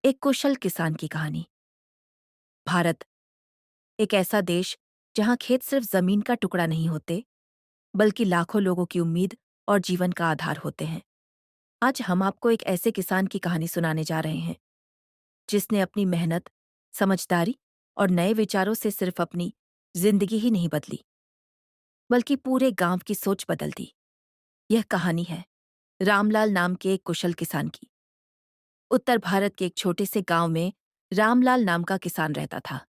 एक कुशल किसान की कहानी। भारत एक ऐसा देश जहां खेत सिर्फ जमीन का टुकड़ा नहीं होते, बल्कि लाखों लोगों की उम्मीद और जीवन का आधार होते हैं। आज हम आपको एक ऐसे किसान की कहानी सुनाने जा रहे हैं जिसने अपनी मेहनत, समझदारी और नए विचारों से सिर्फ अपनी जिंदगी ही नहीं बदली, बल्कि पूरे गांव की सोच बदल दी। यह कहानी है रामलाल नाम के एक कुशल किसान की। उत्तर भारत के एक छोटे से गांव में रामलाल नाम का किसान रहता था।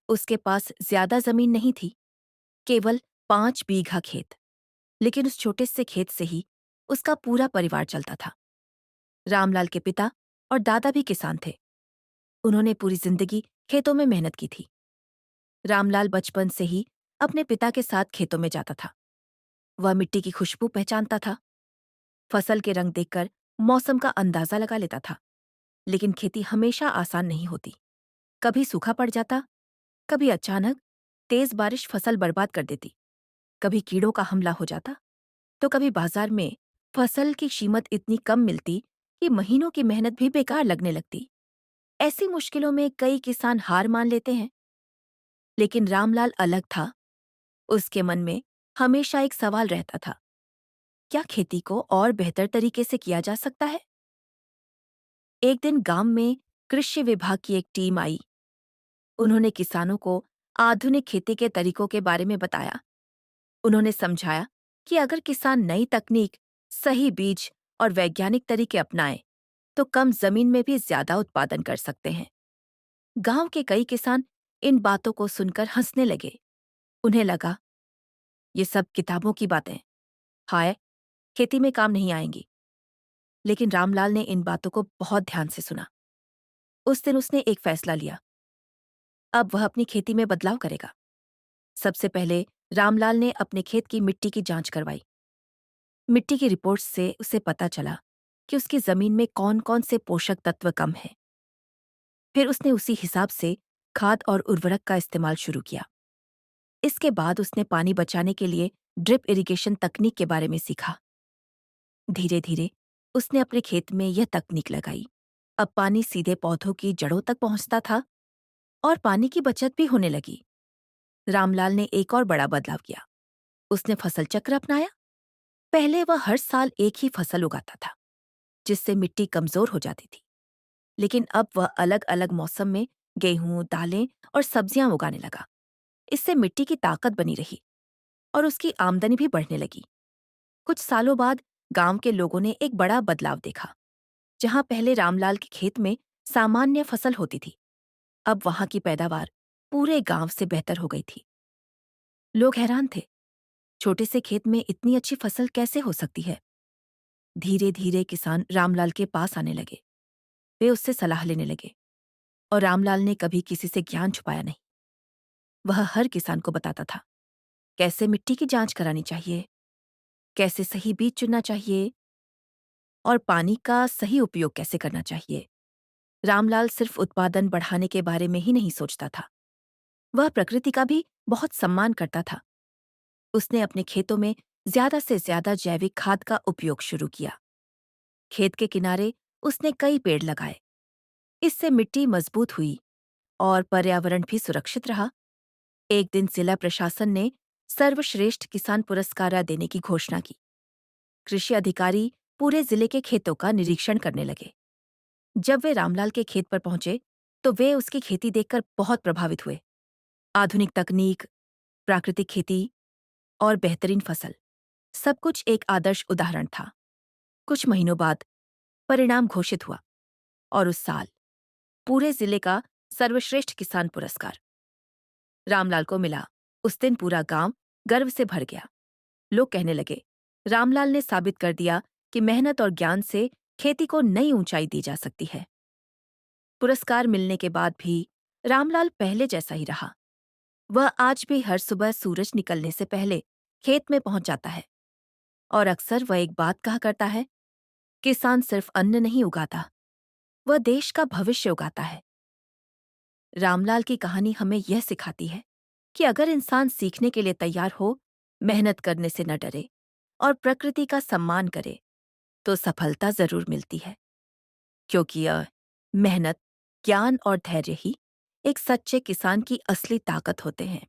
उसके पास ज्यादा जमीन नहीं थी, केवल 5 बीघा खेत। लेकिन उस छोटे से खेत से ही उसका पूरा परिवार चलता था। रामलाल के पिता और दादा भी किसान थे। उन्होंने पूरी जिंदगी खेतों में मेहनत की थी। रामलाल बचपन से ही अपने पिता के साथ खेतों में जाता था। वह मिट्टी की खुशबू पहचानता था, फसल के रंग देखकर मौसम का अंदाजा लगा लेता था। लेकिन खेती हमेशा आसान नहीं होती। कभी सूखा पड़ जाता, कभी अचानक तेज बारिश फसल बर्बाद कर देती, कभी कीड़ों का हमला हो जाता, तो कभी बाजार में फसल की कीमत इतनी कम मिलती कि महीनों की मेहनत भी बेकार लगने लगती। ऐसी मुश्किलों में कई किसान हार मान लेते हैं, लेकिन रामलाल अलग था। उसके मन में हमेशा एक सवाल रहता था, क्या खेती को और बेहतर तरीके से किया जा सकता है? एक दिन गांव में कृषि विभाग की एक टीम आई। उन्होंने किसानों को आधुनिक खेती के तरीकों के बारे में बताया। उन्होंने समझाया कि अगर किसान नई तकनीक, सही बीज और वैज्ञानिक तरीके अपनाएं, तो कम जमीन में भी ज्यादा उत्पादन कर सकते हैं। गांव के कई किसान इन बातों को सुनकर हंसने लगे। उन्हें लगा, ये सब किताबों की बातें, हाय, खेती में काम नहीं आएंगी। लेकिन रामलाल ने इन बातों को बहुत ध्यान से सुना। उस दिन उसने एक फैसला लिया। अब वह अपनी खेती में बदलाव करेगा। सबसे पहले रामलाल ने अपने खेत की मिट्टी की जांच करवाई। मिट्टी की रिपोर्ट से उसे पता चला कि उसकी जमीन में कौन कौन से पोषक तत्व कम हैं। फिर उसने उसी हिसाब से खाद और उर्वरक का इस्तेमाल शुरू किया। इसके बाद उसने पानी बचाने के लिए ड्रिप इरिगेशन तकनीक के बारे में सीखा। धीरे धीरे उसने अपने खेत में यह तकनीक लगाई। अब पानी सीधे पौधों की जड़ों तक पहुंचता था और पानी की बचत भी होने लगी। रामलाल ने एक और बड़ा बदलाव किया। उसने फसल चक्र अपनाया। पहले वह हर साल एक ही फसल उगाता था, जिससे मिट्टी कमजोर हो जाती थी। लेकिन अब वह अलग अलग मौसम में गेहूं, दालें और सब्जियां उगाने लगा। इससे मिट्टी की ताकत बनी रही और उसकी आमदनी भी बढ़ने लगी। कुछ सालों बाद गांव के लोगों ने एक बड़ा बदलाव देखा। जहां पहले रामलाल के खेत में सामान्य फसल होती थी, अब वहां की पैदावार पूरे गांव से बेहतर हो गई थी। लोग हैरान थे, छोटे से खेत में इतनी अच्छी फसल कैसे हो सकती है? धीरे धीरे किसान रामलाल के पास आने लगे। वे उससे सलाह लेने लगे और रामलाल ने कभी किसी से ज्ञान छुपाया नहीं। वह हर किसान को बताता था कैसे मिट्टी की जांच करानी चाहिए, कैसे सही बीज चुनना चाहिए और पानी का सही उपयोग कैसे करना चाहिए। रामलाल सिर्फ उत्पादन बढ़ाने के बारे में ही नहीं सोचता था, वह प्रकृति का भी बहुत सम्मान करता था। उसने अपने खेतों में ज्यादा से ज्यादा जैविक खाद का उपयोग शुरू किया। खेत के किनारे उसने कई पेड़ लगाए। इससे मिट्टी मजबूत हुई और पर्यावरण भी सुरक्षित रहा। एक दिन जिला प्रशासन ने सर्वश्रेष्ठ किसान पुरस्कार देने की घोषणा की। कृषि अधिकारी पूरे जिले के खेतों का निरीक्षण करने लगे। जब वे रामलाल के खेत पर पहुंचे, तो वे उसकी खेती देखकर बहुत प्रभावित हुए। आधुनिक तकनीक, प्राकृतिक खेती और बेहतरीन फसल, सब कुछ एक आदर्श उदाहरण था। कुछ महीनों बाद परिणाम घोषित हुआ और उस साल पूरे जिले का सर्वश्रेष्ठ किसान पुरस्कार रामलाल को मिला। उस दिन पूरा गांव गर्व से भर गया। लोग कहने लगे, रामलाल ने साबित कर दिया कि मेहनत और ज्ञान से खेती को नई ऊंचाई दी जा सकती है। पुरस्कार मिलने के बाद भी रामलाल पहले जैसा ही रहा। वह आज भी हर सुबह सूरज निकलने से पहले खेत में पहुंच जाता है और अक्सर वह एक बात कहा करता है, किसान सिर्फ अन्न नहीं उगाता, वह देश का भविष्य उगाता है। रामलाल की कहानी हमें यह सिखाती है कि अगर इंसान सीखने के लिए तैयार हो, मेहनत करने से न डरे और प्रकृति का सम्मान करे, तो सफलता जरूर मिलती है। क्योंकि मेहनत ज्ञान और धैर्य ही एक सच्चे किसान की असली ताकत होते हैं।